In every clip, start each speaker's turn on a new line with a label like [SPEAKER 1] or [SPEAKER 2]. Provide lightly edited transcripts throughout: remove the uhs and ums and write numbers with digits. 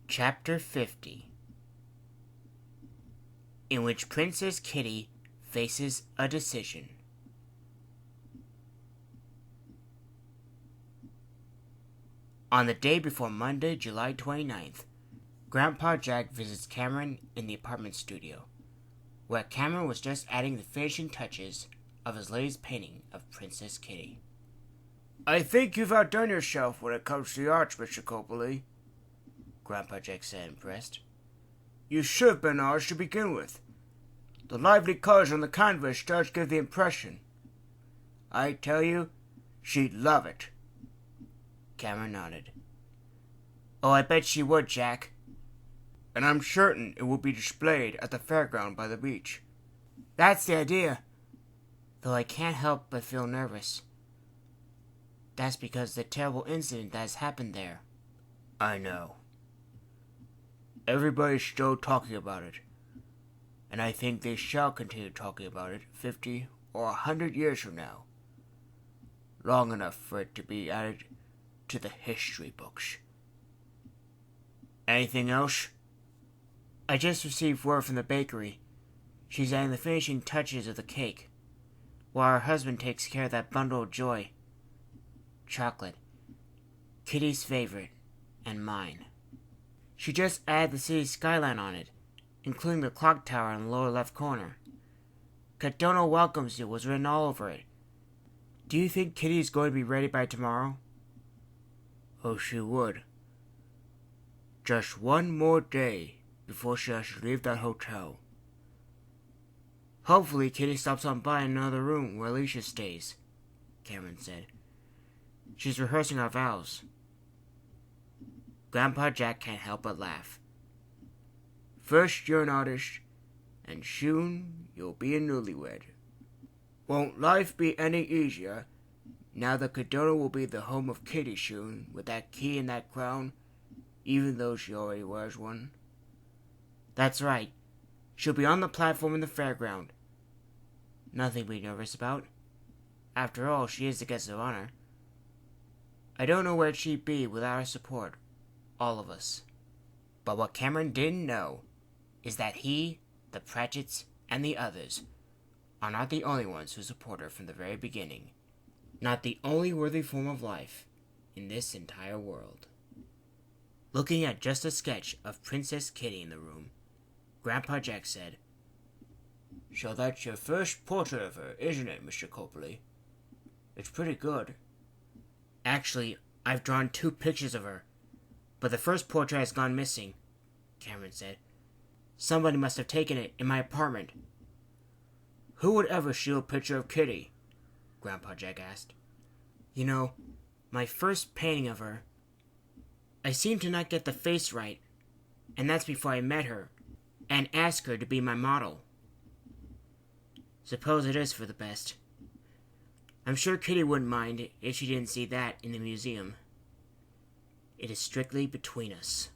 [SPEAKER 1] Chapter 50, in which Princess Kitty faces a decision. On the day before Monday, July 29th, Grandpa Jack visits Cameron in the apartment studio, where Cameron was just adding the finishing touches of his latest painting of Princess Kitty.
[SPEAKER 2] "I think you've outdone yourself when it comes to the arts, Mr. Copley," Grandpa Jack said, impressed. "You should have been ours to begin with. The lively colors on the canvas does give the impression. I tell you, she'd love it."
[SPEAKER 1] Cameron nodded. "Oh, I bet she would, Jack."
[SPEAKER 2] "And I'm certain it will be displayed at the fairground by the beach."
[SPEAKER 1] "That's the idea. Though I can't help but feel nervous. That's because of the terrible incident that has happened there."
[SPEAKER 2] "I know. Everybody's still talking about it. And I think they shall continue talking about it 50 or 100 years from now. Long enough for it to be added to the history books. Anything else?"
[SPEAKER 1] "I just received word from the bakery. She's adding the finishing touches of the cake, while her husband takes care of that bundle of joy. Chocolate. Kitty's favorite, and mine. She just added the city skyline on it, including the clock tower in the lower left corner. Cadona welcomes you was written all over it. Do you think Kitty is going to be ready by tomorrow?"
[SPEAKER 2] "Oh, she would. Just one more day before she has to leave that hotel."
[SPEAKER 1] "Hopefully Kitty stops on by in another room where Alicia stays," Cameron said. "She's rehearsing our vows." Grandpa Jack can't help but laugh.
[SPEAKER 2] "First you're an artist, and soon you'll be a newlywed. Won't life be any easier now that Cadona will be the home of Kitty soon, with that key and that crown, even though she already wears one?"
[SPEAKER 1] "That's right. She'll be on the platform in the fairground. Nothing to be nervous about. After all, she is the guest of honor. I don't know where she'd be without our support, all of us." But what Cameron didn't know is that he, the Pratchett's, and the others are not the only ones who support her from the very beginning. Not the only worthy form of life in this entire world. Looking at just a sketch of Princess Kitty in the room, Grandpa Jack said,
[SPEAKER 2] "So that's your first portrait of her, isn't it, Mr. Copley? It's pretty good."
[SPEAKER 1] "Actually, I've drawn 2 pictures of her, but the first portrait has gone missing," Cameron said. "Somebody must have taken it in my apartment."
[SPEAKER 2] "Who would ever steal a picture of Kitty?"
[SPEAKER 1] Grandpa Jack asked. "You know, my first painting of her, I seemed to not get the face right, and that's before I met her and asked her to be my model. Suppose it is for the best. I'm sure Kitty wouldn't mind if she didn't see that in the museum. It is strictly between us."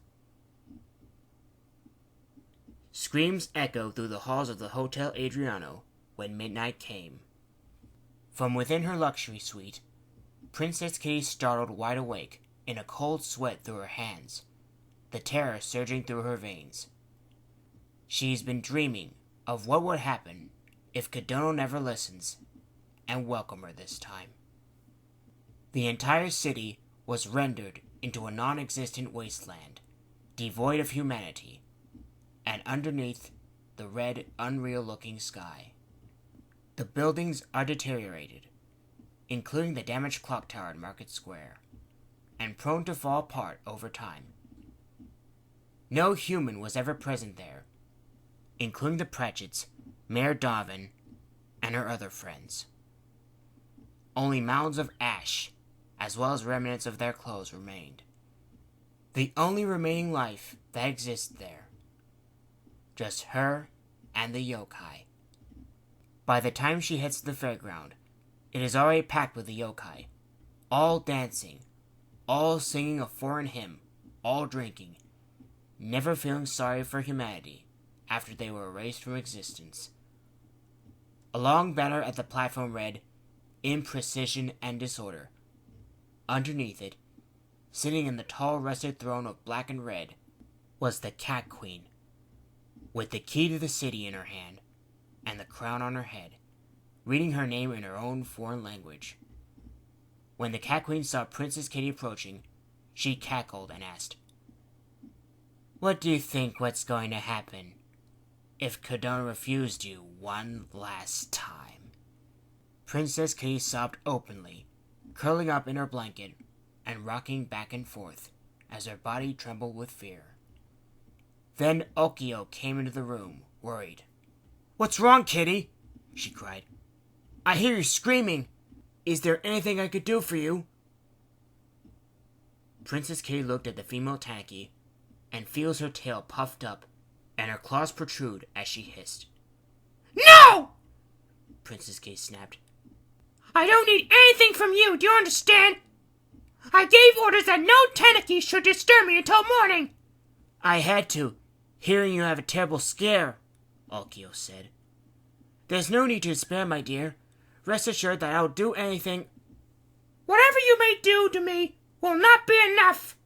[SPEAKER 1] Screams echoed through the halls of the Hotel Adriano when midnight came. From within her luxury suite, Princess Kitty startled wide awake in a cold sweat through her hands, the terror surging through her veins. She's been dreaming of what would happen if Cadona never listens and welcome her this time. The entire city was rendered into a non-existent wasteland, devoid of humanity, and underneath the red, unreal-looking sky. The buildings are deteriorated, including the damaged clock tower in Market Square, and prone to fall apart over time. No human was ever present there, including the Pratchett's, Mayor Donovan, and her other friends. Only mounds of ash, as well as remnants of their clothes, remained. The only remaining life that exists there. Just her and the yokai. By the time she heads to the fairground, it is already packed with the yokai, all dancing, all singing a foreign hymn, all drinking, never feeling sorry for humanity after they were erased from existence. A long banner at the platform read, "Imprecision and Disorder." Underneath it, sitting in the tall rusted throne of black and red, was the Cat Queen, with the key to the city in her hand and the crown on her head, reading her name in her own foreign language. When the Cat Queen saw Princess Kitty approaching, she cackled and asked, "What do you think what's going to happen if Kodono refused you one last time?" Princess Kitty sobbed openly, curling up in her blanket and rocking back and forth as her body trembled with fear. Then Okio came into the room, worried. "What's wrong, Kitty?" she cried. "I hear you screaming. Is there anything I could do for you?" Princess Kitty looked at the female tanuki and feels her tail puffed up and her claws protrude as she hissed. "No!" Princess Kitty snapped. "I don't need anything from you, do you understand? I gave orders that no tanuki should disturb me until morning." "I had to, hearing you have a terrible scare," Okio said. "There's no need to despair, my dear. Rest assured that I'll do anything—" "Whatever you may do to me will not be enough,"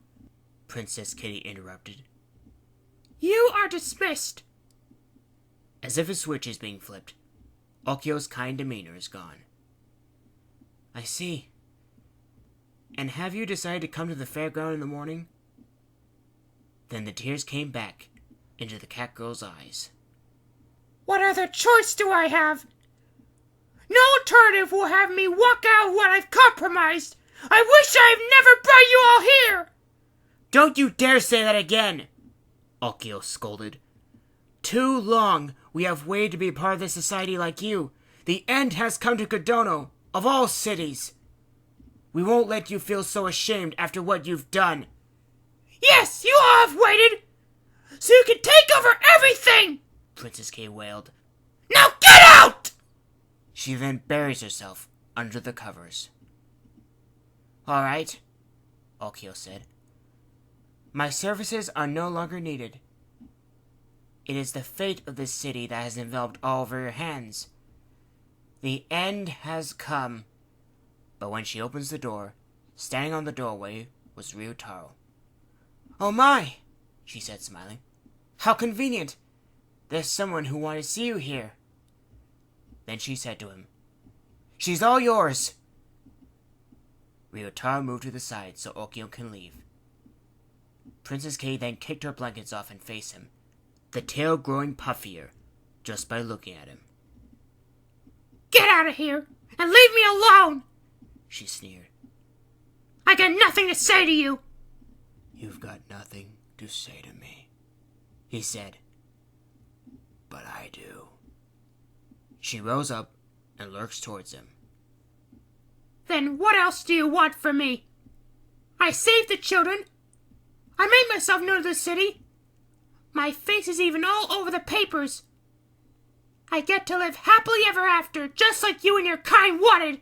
[SPEAKER 1] Princess Kitty interrupted. "You are dismissed." As if a switch is being flipped, Okio's kind demeanor is gone. "I see. And have you decided to come to the fairground in the morning?" Then the tears came back into the cat girl's eyes. "What other choice do I have? No alternative will have me walk out what I've compromised. I wish I had never brought you all here!" "Don't you dare say that again!" Okio scolded. "Too long we have waited to be a part of this society like you. The end has come to Kodono, of all cities. We won't let you feel so ashamed after what you've done." "Yes, you all have waited, so you can take over everything!" Princess K wailed. "Now get out!" She then buries herself under the covers. "All right," Okio said. "My services are no longer needed. It is the fate of this city that has enveloped all over your hands. The end has come." But when she opens the door, standing on the doorway was Ryotaro. "Oh my," she said, smiling. "How convenient. There's someone who wanted to see you here." Then she said to him, "She's all yours." Ryotaro moved to the side so Okio can leave. Princess K then kicked her blankets off and faced him, the tail growing puffier just by looking at him. "Get out of here and leave me alone!" she sneered. "I got nothing to say to you." "You've got nothing to say to me," he said. "But I do." She rose up and lurched towards him. "Then what else do you want from me? I saved the children. I made myself known to the city. My face is even all over the papers. I get to live happily ever after, just like you and your kind wanted,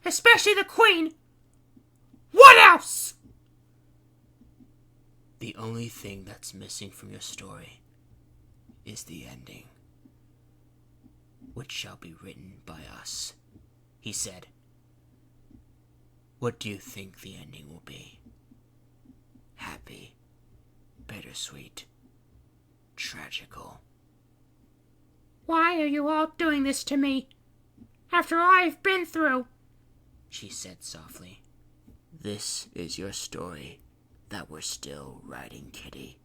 [SPEAKER 1] especially the Queen. What else?" "The only thing that's missing from your story is the ending, which shall be written by us," he said. "What do you think the ending will be? Happy, bittersweet, tragical?" "Why are you all doing this to me, after all I've been through?" she said softly. "This is your story that we're still writing, Kitty,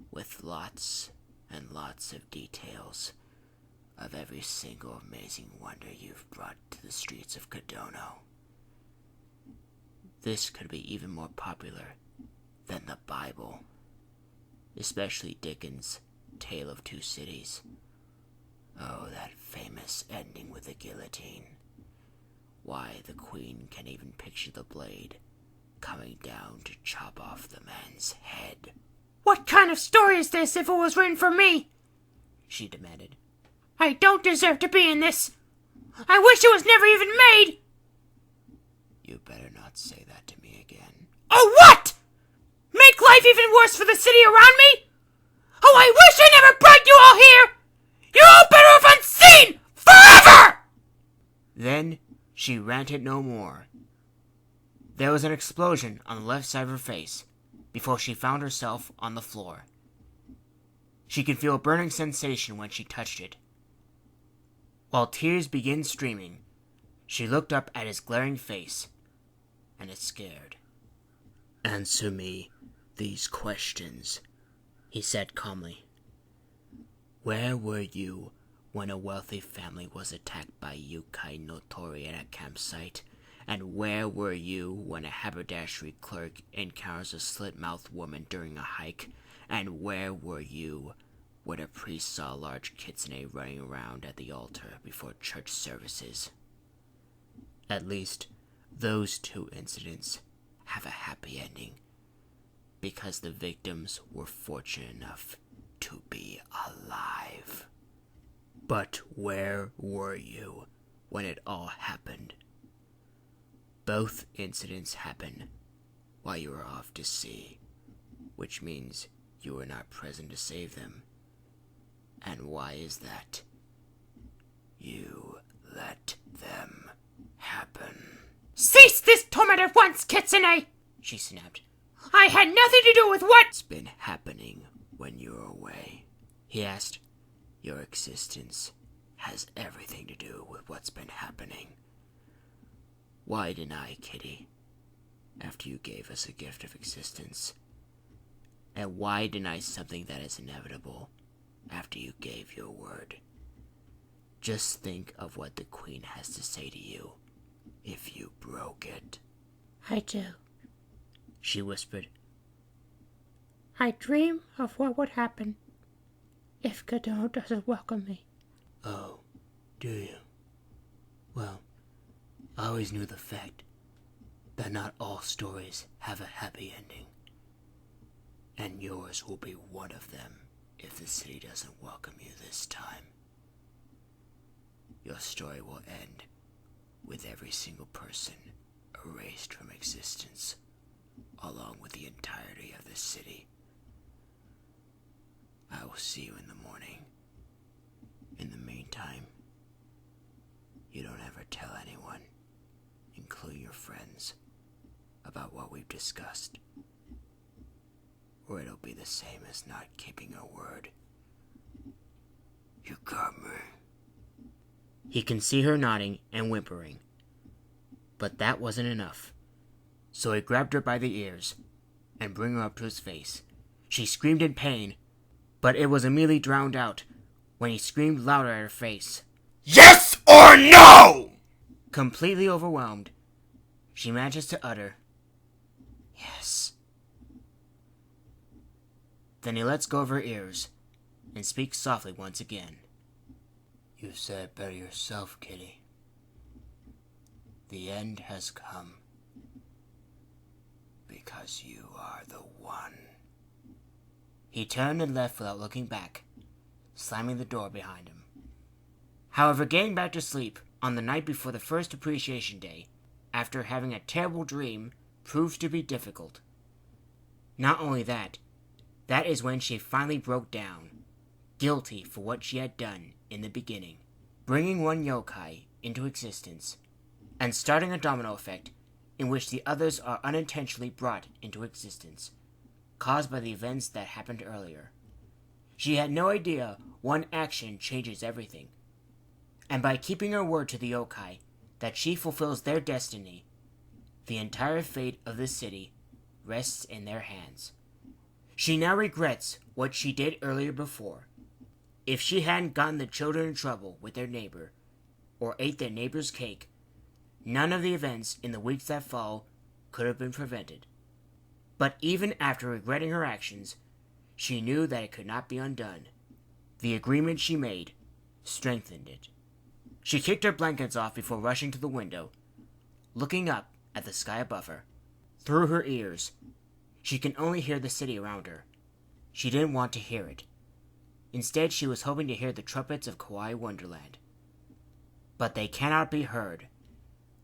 [SPEAKER 1] with lots and lots of details of every single amazing wonder you've brought to the streets of Kodono. This could be even more popular than the Bible, especially Dickens' Tale of Two Cities. Oh, that famous ending with the guillotine. Why, the Queen can even picture the blade coming down to chop off the man's head." "What kind of story is this if it was written for me?" she demanded. "I don't deserve to be in this. I wish it was never even made." "You better not say that to me again." "Oh, what? Make life even worse for the city around me? Oh, I wish I never brought you all here! You're all better off unseen! Forever!" Then she ranted no more. There was an explosion on the left side of her face before she found herself on the floor, She could feel a burning sensation when she touched it. While tears began streaming, she looked up at his glaring face, and it scared. "Answer me these questions," he said calmly. "Where were you when a wealthy family was attacked by yokai notori at a campsite? And where were you when a haberdashery clerk encounters a slit-mouthed woman during a hike? And where were you when a priest saw a large kitsune running around at the altar before church services?" At least, those two incidents have a happy ending, because the victims were fortunate enough to be alive. But where were you when it all happened? Both incidents happened while you were off to sea, which means you were not present to save them. And why is that? You let them happen.
[SPEAKER 3] "Cease this torment at once, Kitsune!" she snapped. "I had nothing to do with what's
[SPEAKER 1] been happening when you were away," he asked. "Your existence has everything to do with what's been happening. Why deny, Kitty, after you gave us a gift of existence? And why deny something that is inevitable after you gave your word? Just think of what the Queen has to say to you if you broke it."
[SPEAKER 3] "I do,"
[SPEAKER 1] she whispered.
[SPEAKER 3] "I dream of what would happen if Godot doesn't welcome me."
[SPEAKER 1] "Oh, do you? Well, I always knew the fact that not all stories have a happy ending. And yours will be one of them if the city doesn't welcome you this time. Your story will end with every single person erased from existence, along with the entirety of the city. I will see you in the morning. In the meantime, you don't ever tell anyone, including your friends, about what we've discussed, or it'll be the same as not keeping a word. You got me." He can see her nodding and whimpering. But that wasn't enough. So he grabbed her by the ears and bring her up to his face. She screamed in pain, but it was immediately drowned out when he screamed louder at her face.
[SPEAKER 2] Yes or no?
[SPEAKER 1] Completely overwhelmed, she manages to utter, "Yes." Then he lets go of her ears and speaks softly once again. "You said it better yourself, Kitty. The end has come because you are the one." He turned and left without looking back, slamming the door behind him. However, getting back to sleep on the night before the first appreciation day, after having a terrible dream, proved to be difficult. Not only that, that is when she finally broke down, guilty for what she had done in the beginning, bringing one yokai into existence, and starting a domino effect in which the others are unintentionally brought into existence, caused by the events that happened earlier. She had no idea one action changes everything, and by keeping her word to the yokai that she fulfills their destiny, the entire fate of the city rests in their hands. She now regrets what she did earlier before. If she hadn't gotten the children in trouble with their neighbor, or ate their neighbor's cake, none of the events in the weeks that follow could have been prevented. But even after regretting her actions, she knew that it could not be undone. The agreement she made strengthened it. She kicked her blankets off before rushing to the window, looking up at the sky above her. Through her ears, she can only hear the city around her. She didn't want to hear it. Instead, she was hoping to hear the trumpets of KAWAII Wonderland. But they cannot be heard,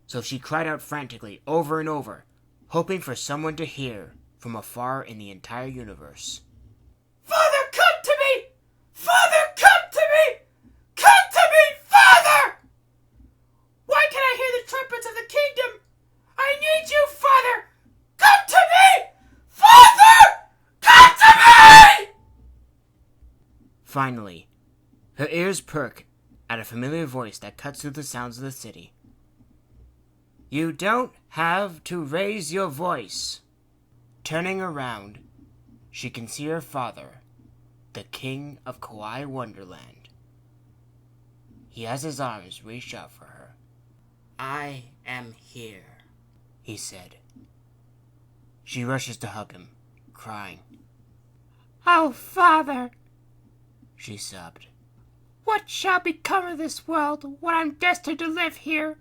[SPEAKER 1] so she cried out frantically over and over, hoping for someone to hear from afar in the entire universe.
[SPEAKER 2] Father, come to me! Father, come to me! Come to me, Father! Why can I hear the trumpets of the kingdom? I need you, Father! Come to me! Father! Come to me!
[SPEAKER 1] Finally, her ears perk at a familiar voice that cuts through the sounds of the city. You don't have to raise your voice. Turning around, she can see her father, the king of KAWAII Wonderland. He has his arms reached out for her. I am here, he said. She rushes to hug him, crying.
[SPEAKER 3] Oh, Father,
[SPEAKER 1] she sobbed.
[SPEAKER 3] what shall become of this world when I'm destined to live here,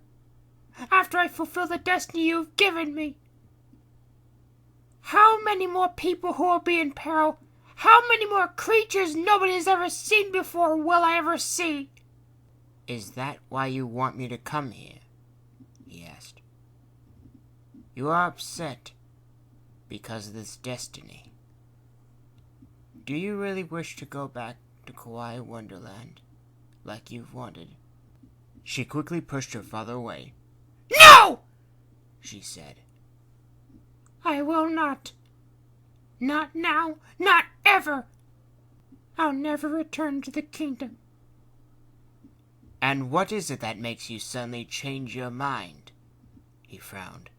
[SPEAKER 3] after I fulfill the destiny you have given me? How many more people who will be in peril, how many more creatures nobody has ever seen before will I ever see?
[SPEAKER 1] Is that why you want me to come here? He asked. You are upset because of this destiny. Do you really wish to go back to KAWAII Wonderland like you've wanted? She quickly pushed her father away.
[SPEAKER 3] No!
[SPEAKER 1] She said.
[SPEAKER 3] I will not. Not now, not ever. I'll never return to the kingdom.
[SPEAKER 1] And what is it that makes you suddenly change your mind? He frowned,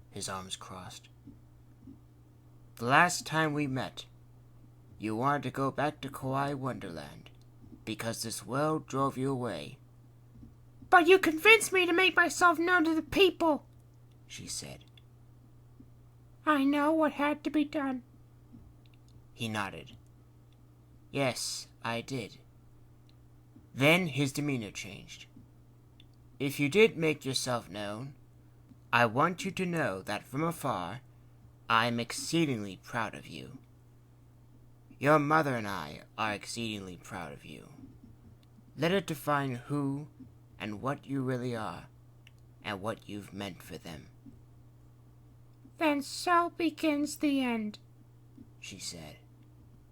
[SPEAKER 1] his arms crossed. The last time we met, you wanted to go back to KAWAII Wonderland because this world drove you away.
[SPEAKER 3] But you convinced me to make myself known to the people,
[SPEAKER 1] she said.
[SPEAKER 3] I know what had to be done.
[SPEAKER 1] He nodded. Yes, I did. Then his demeanor changed. If you did make yourself known, I want you to know that from afar, I am exceedingly proud of you. Your mother and I are exceedingly proud of you. Let it define who and what you really are, and what you've meant for them.
[SPEAKER 3] Then so begins the end,
[SPEAKER 1] she said.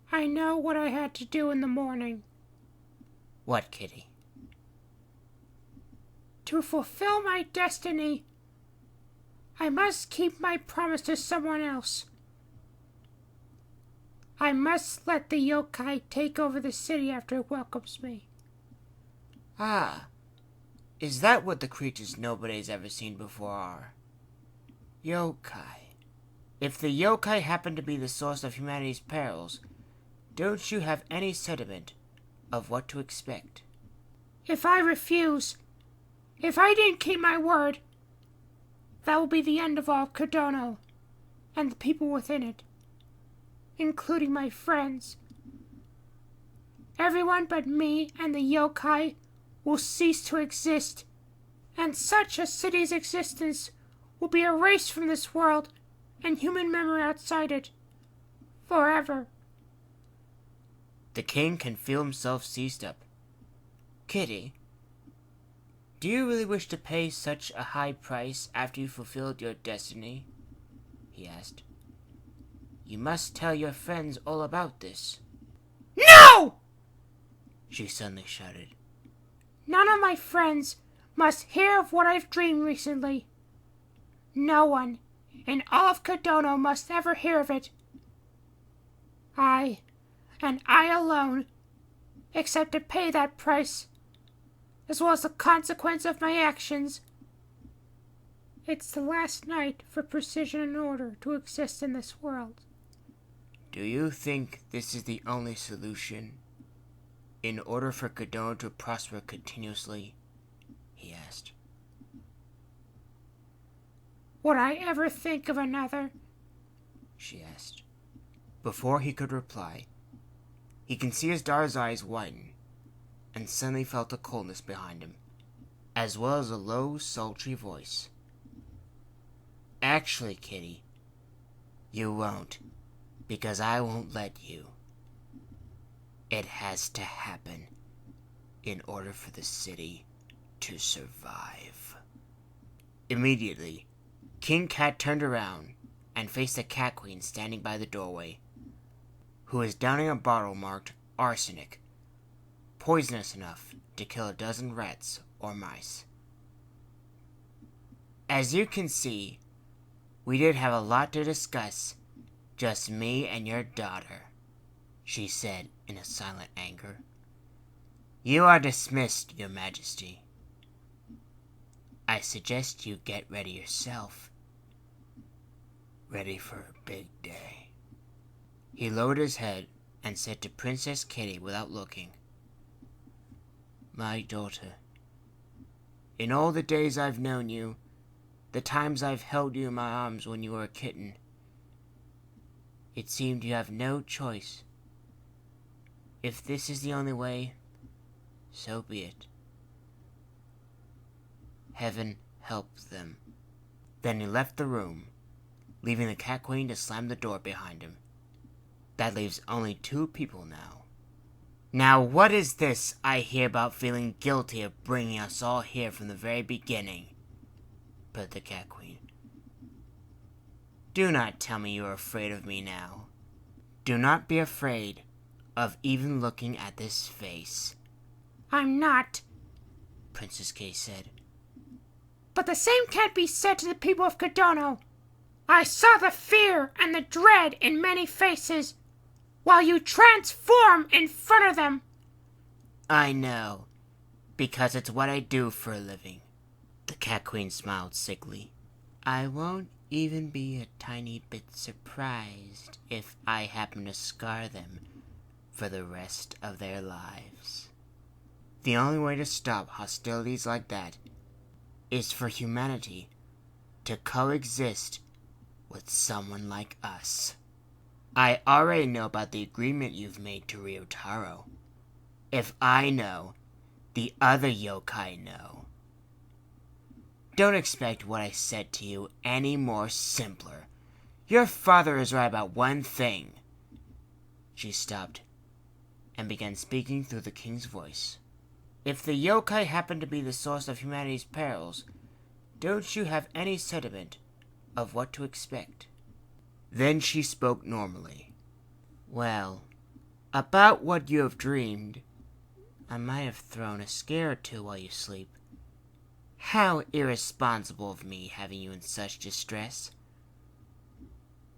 [SPEAKER 3] I know what I had to do in the morning.
[SPEAKER 1] What, Kitty?
[SPEAKER 3] To fulfill my destiny, I must keep my promise to someone else. I must let the yokai take over the city after it welcomes me.
[SPEAKER 1] Ah, is that what the creatures nobody's ever seen before are? Yokai. If the yokai happen to be the source of humanity's perils, don't you have any sentiment of what to expect?
[SPEAKER 3] If I refuse, if I didn't keep my word, that will be the end of all Kodono and the people within it, including my friends. Everyone but me and the yokai will cease to exist, and such a city's existence will be erased from this world and human memory outside it, forever.
[SPEAKER 1] The king can feel himself seized up. Kitty, do you really wish to pay such a high price after you fulfilled your destiny? He asked. You must tell your friends all about this.
[SPEAKER 3] No!
[SPEAKER 1] She suddenly shouted.
[SPEAKER 3] None of my friends must hear of what I've dreamed recently. No one in all of Kodono must ever hear of it. I, and I alone, except to pay that price, as well as the consequence of my actions. It's the last night for precision and order to exist in this world.
[SPEAKER 1] Do you think this is the only solution? In order for Kodono to prosper continuously? He asked.
[SPEAKER 3] Would I ever think of another?
[SPEAKER 1] She asked. Before he could reply, he can see his daughter's eyes widen, and suddenly felt a coldness behind him, as well as a low, sultry voice. Actually, Kitty, you won't, because I won't let you. It has to happen in order for the city to survive. Immediately, King Cat turned around and faced the Cat Queen standing by the doorway, who was downing a bottle marked arsenic, poisonous enough to kill a dozen rats or mice. As you can see, we did have a lot to discuss, just me and your daughter, she said in a silent anger. You are dismissed, Your Majesty. I suggest you get ready yourself. Ready for a big day. He lowered his head and said to Princess Kitty without looking, My daughter, in all the days I've known you, the times I've held you in my arms when you were a kitten, it seemed you have no choice. If this is the only way, so be it. Heaven help them. Then he left the room, leaving the Cat Queen to slam the door behind him. That leaves only 2 people now. Now what is this I hear about feeling guilty of bringing us all here from the very beginning? Put the Cat Queen. Do not tell me you are afraid of me now. Do not be afraid of even looking at this face.
[SPEAKER 3] I'm not,
[SPEAKER 1] Princess Kay said.
[SPEAKER 3] but the same can't be said to the people of Kodono. I saw the fear and the dread in many faces, while you transform in front of them.
[SPEAKER 1] I know, because it's what I do for a living. The Cat Queen smiled sickly. I won't even be a tiny bit surprised if I happen to scar them for the rest of their lives. The only way to stop hostilities like that is for humanity to coexist with someone like us. I already know about the agreement you've made to Ryotaro. If I know, the other yokai know. Don't expect what I said to you any more simpler. Your father is right about one thing. She stopped and began speaking through the king's voice. If the yokai happen to be the source of humanity's perils, don't you have any sentiment of what to expect? Then she spoke normally. Well, about what you have dreamed, I might have thrown a scare or 2 while you sleep. How irresponsible of me having you in such distress.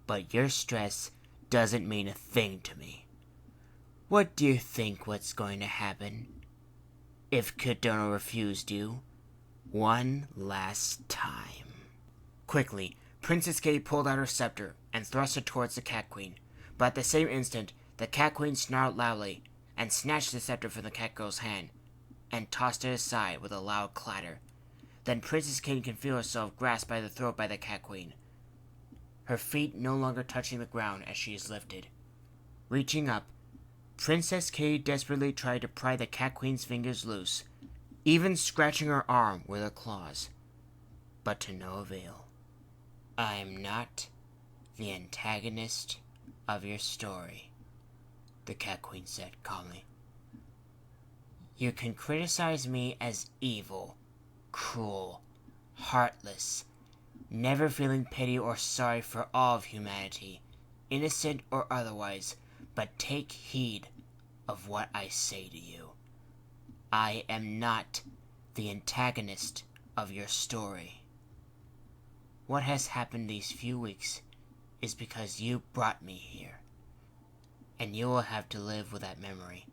[SPEAKER 1] But your stress doesn't mean a thing to me. What do you think what's going to happen if Kodono refused you one last time? Quickly, Princess Kay pulled out her scepter and thrust it towards the Cat Queen, but at the same instant, the Cat Queen snarled loudly and snatched the scepter from the Cat Girl's hand and tossed it aside with a loud clatter. Then Princess Kay can feel herself grasped by the throat by the Cat Queen, her feet no longer touching the ground as she is lifted. Reaching up, Princess Kay desperately tried to pry the Cat Queen's fingers loose, even scratching her arm with her claws, but to no avail. I am not the antagonist of your story, the Cat Queen said calmly. You can criticize me as evil, cruel, heartless, never feeling pity or sorry for all of humanity, innocent or otherwise, but take heed of what I say to you. I am not the antagonist of your story. What has happened these few weeks is because you brought me here, and you will have to live with that memory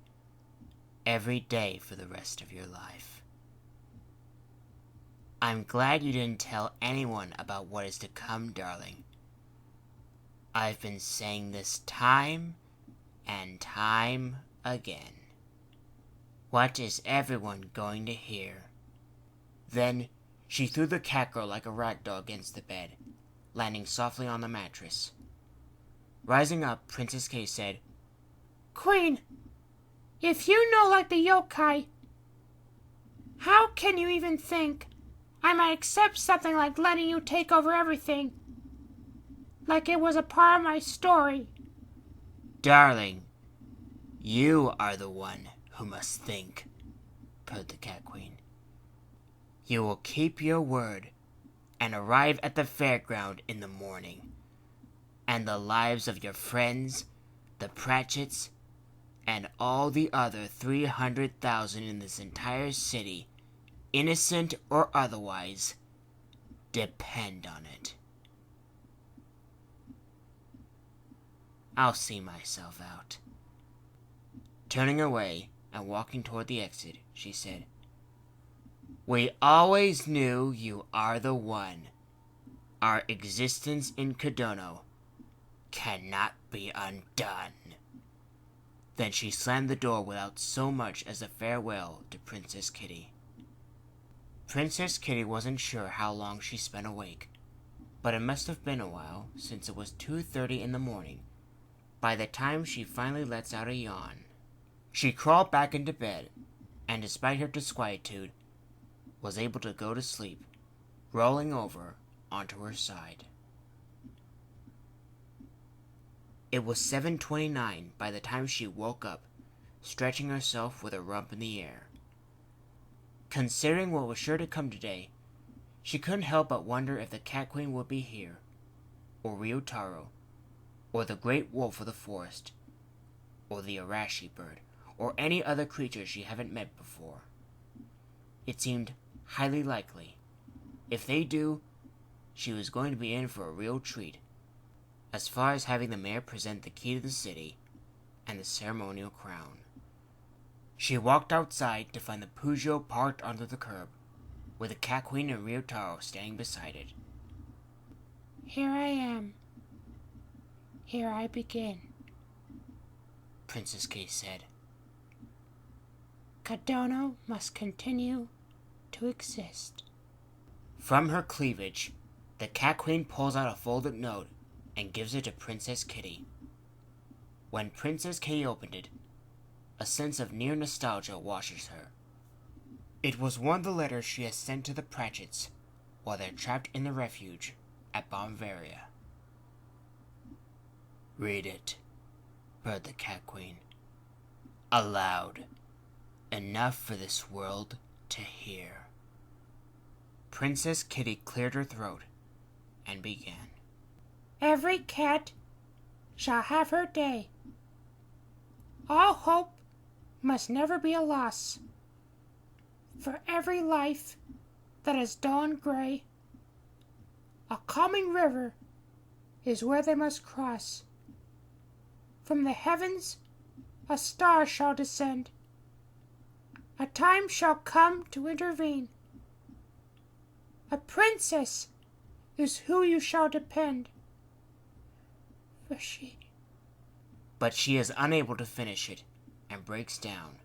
[SPEAKER 1] every day for the rest of your life. I'm glad you didn't tell anyone about what is to come, darling. I've been saying this time and time again. What is everyone going to hear? Then she threw the cat girl like a rag doll against the bed, landing softly on the mattress. Rising up, Princess Kay said,
[SPEAKER 3] Queen, if you know like the yokai, how can you even think I might accept something like letting you take over everything? Like it was a part of my story.
[SPEAKER 1] Darling, you are the one who must think, purred the Cat Queen. You will keep your word and arrive at the fairground in the morning, and the lives of your friends, the Pratchett's, and all the other 300,000 in this entire city, innocent or otherwise, depend on it. I'll see myself out. Turning away, and walking toward the exit, she said, "We always knew you are the one. Our existence in Kodono cannot be undone." Then she slammed the door without so much as a farewell to Princess Kitty. Princess Kitty wasn't sure how long she spent awake, but it must have been a while, since it was 2:30 in the morning by the time she finally lets out a yawn. She crawled back into bed, and despite her disquietude, was able to go to sleep, rolling over onto her side. It was 7:29 by the time she woke up, stretching herself with a rump in the air. Considering what was sure to come today, she couldn't help but wonder if the Cat Queen would be here, or Ryotaro, or the great wolf of the forest, or the Arashi bird, or any other creature she hadn't met before. It seemed highly likely. If they do, she was going to be in for a real treat, as far as having the mayor present the key to the city and the ceremonial crown. She walked outside to find the Peugeot parked under the curb, with the Cat Queen and Ryotaro standing beside it.
[SPEAKER 3] "Here I am. Here I begin,"
[SPEAKER 1] Princess Kay said.
[SPEAKER 3] "Kodono must continue to exist."
[SPEAKER 1] From her cleavage, the Cat Queen pulls out a folded note and gives it to Princess Kitty. When Princess Kay opened it, a sense of near nostalgia washes her. It was one of the letters she had sent to the Pratchett's while they're trapped in the refuge at Bomvaria. "Read it," purred the Cat Queen. "Aloud. Enough for this world to hear." Princess Kitty cleared her throat and began.
[SPEAKER 3] "Every cat shall have her day. All hope must never be a loss. For every life that is dull and gray, a calming river is where they must cross. From the heavens a star shall descend. A time shall come to intervene. A princess is who you shall depend. For she..."
[SPEAKER 1] But she is unable to finish it and breaks down.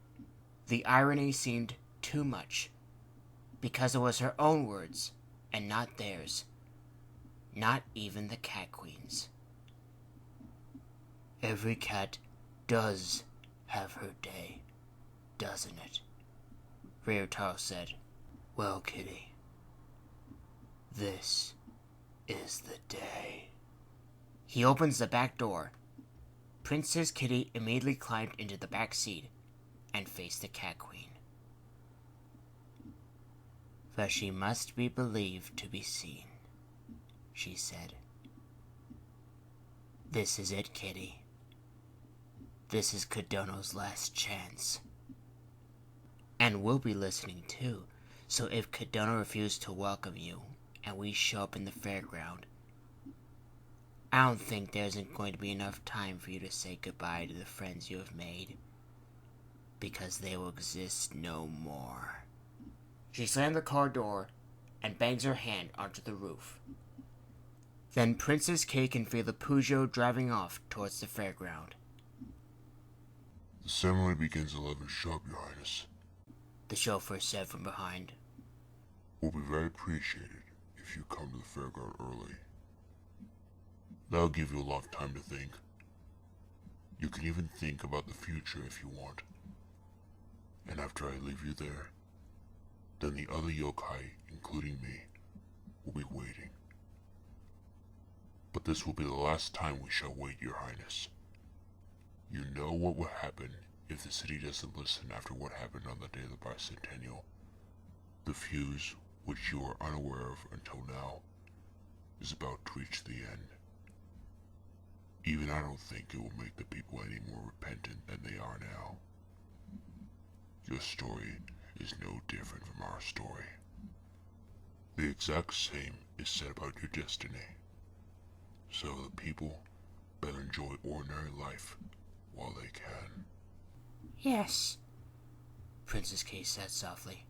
[SPEAKER 1] The irony seemed too much, because it was her own words and not theirs, not even the Cat Queen's. "Every cat does have her day, doesn't it?" Ryotaro said. "Well, Kitty, this is the day." He opens the back door. Princess Kitty immediately climbed into the back seat and faced the Cat Queen. "For she must be believed to be seen," she said. "This is it, Kitty. This is Kodono's last chance. And we'll be listening too, so if Kodono refuses to welcome you and we show up in the fairground, I don't think there isn't going to be enough time for you to say goodbye to the friends you have made, because they will exist no more." She slammed the car door and bangs her hand onto the roof. Then Princess Kay can feel the Peugeot driving off towards the fairground.
[SPEAKER 4] "The ceremony begins 11 sharp, Your Highness,"
[SPEAKER 1] the chauffeur said from behind.
[SPEAKER 4] "We'll be very appreciated if you come to the fairground early. That'll give you a lot of time to think. You can even think about the future if you want. And after I leave you there, then the other yokai, including me, will be waiting. But this will be the last time we shall wait, Your Highness. You know what will happen if the city doesn't listen after what happened on the day of the bicentennial. The fuse, which you are unaware of until now, is about to reach the end. Even I don't think it will make the people any more repentant than they are now. Your story is no different from our story. The exact same is said about your destiny. So the people better enjoy ordinary life while they can."
[SPEAKER 3] "Yes,
[SPEAKER 1] Princess Kay said softly.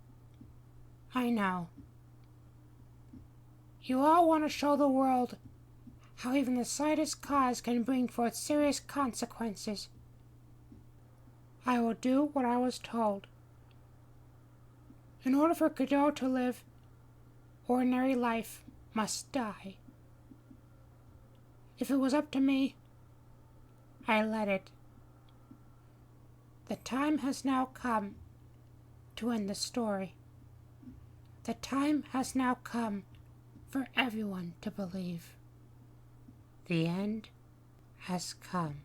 [SPEAKER 3] I know. You all want to show the world how even the slightest cause can bring forth serious consequences. I will do what I was told. In order for Godot to live, ordinary life must die. If it was up to me, I let it. The time has now come to end the story. The time has now come for everyone to believe. The end has come.